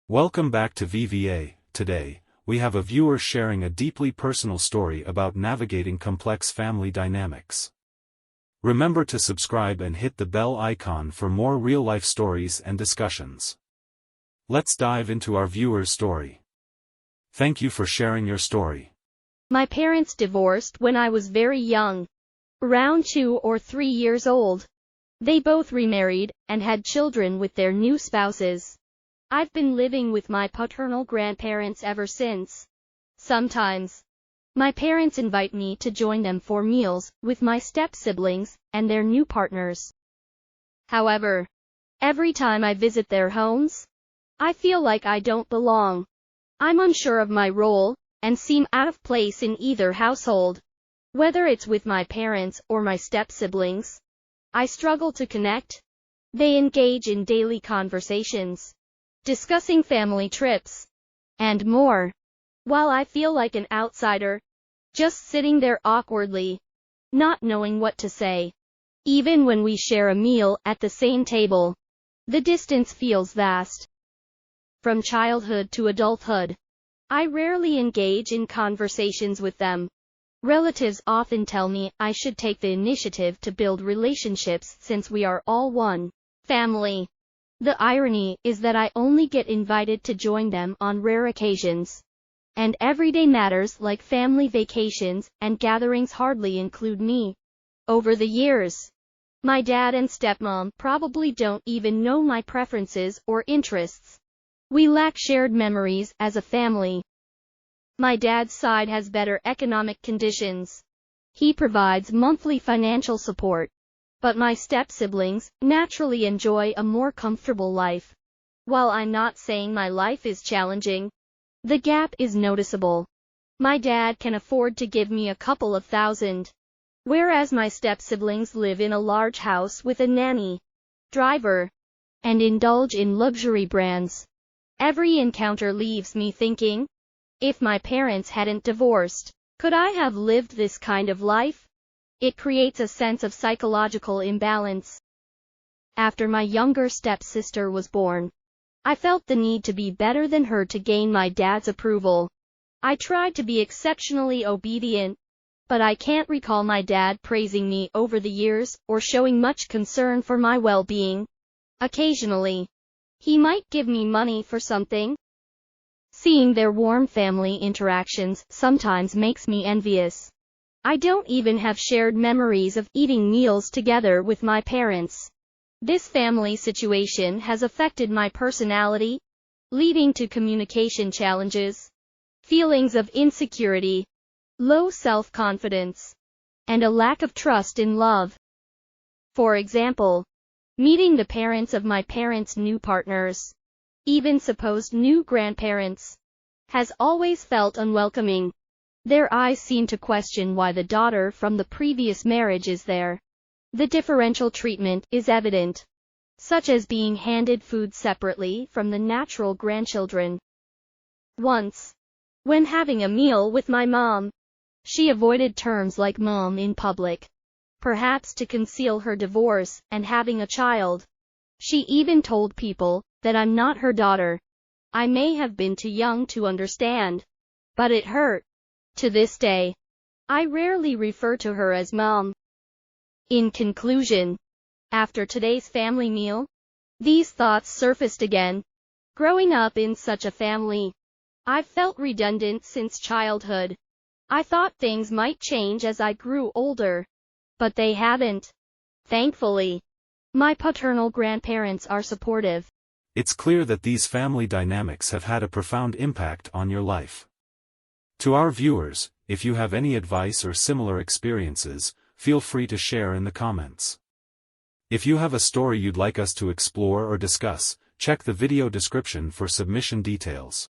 Welcome back to VVA. Today, we have a viewer sharing a deeply personal story about navigating complex family dynamics. Remember to subscribe and hit the bell icon for more real-life stories and discussions. Let's dive into our viewer's story. Thank you for sharing your story. My parents divorced when I was very young, around 2 or 3 years old. They both remarried and had children with their new spouses. I've been living with my paternal grandparents ever since. Sometimes, my parents invite me to join them for meals with my step-siblings and their new partners. However, every time I visit their homes, I feel like I don't belong. I'm unsure of my role and seem out of place in either household. Whether it's with my parents or my step-siblings, I struggle to connect. They engage in daily conversations, discussing family trips, and more, while I feel like an outsider, just sitting there awkwardly, not knowing what to say. Even when we share a meal at the same table, the distance feels vast. From childhood to adulthood, I rarely engage in conversations with them. Relatives often tell me I should take the initiative to build relationships since we are all one family. The irony is that I only get invited to join them on rare occasions, and everyday matters like family vacations and gatherings hardly include me. Over the years, my dad and stepmom probably don't even know my preferences or interests. We lack shared memories as a family. My dad's side has better economic conditions. He provides monthly financial support. But my step-siblings naturally enjoy a more comfortable life. While I'm not saying my life is challenging, the gap is noticeable. My dad can afford to give me a couple of thousand, whereas my step-siblings live in a large house with a nanny, driver, and indulge in luxury brands. Every encounter leaves me thinking, if my parents hadn't divorced, could I have lived this kind of life? It creates a sense of psychological imbalance. After my younger stepsister was born, I felt the need to be better than her to gain my dad's approval. I tried to be exceptionally obedient, but I can't recall my dad praising me over the years or showing much concern for my well-being. Occasionally, he might give me money for something. Seeing their warm family interactions sometimes makes me envious. I don't even have shared memories of eating meals together with my parents. This family situation has affected my personality, leading to communication challenges, feelings of insecurity, low self-confidence, and a lack of trust in love. For example, meeting the parents of my parents' new partners, even supposed new grandparents, has always felt unwelcoming. Their eyes seem to question why the daughter from the previous marriage is there. The differential treatment is evident, such as being handed food separately from the natural grandchildren. Once, when having a meal with my mom, she avoided terms like mom in public, perhaps to conceal her divorce and having a child. She even told people that I'm not her daughter. I may have been too young to understand, but it hurt. To this day, I rarely refer to her as mom. In conclusion, after today's family meal, these thoughts surfaced again. Growing up in such a family, I've felt redundant since childhood. I thought things might change as I grew older, but they haven't. Thankfully, my paternal grandparents are supportive. It's clear that these family dynamics have had a profound impact on your life. To our viewers, if you have any advice or similar experiences, feel free to share in the comments. If you have a story you'd like us to explore or discuss, check the video description for submission details.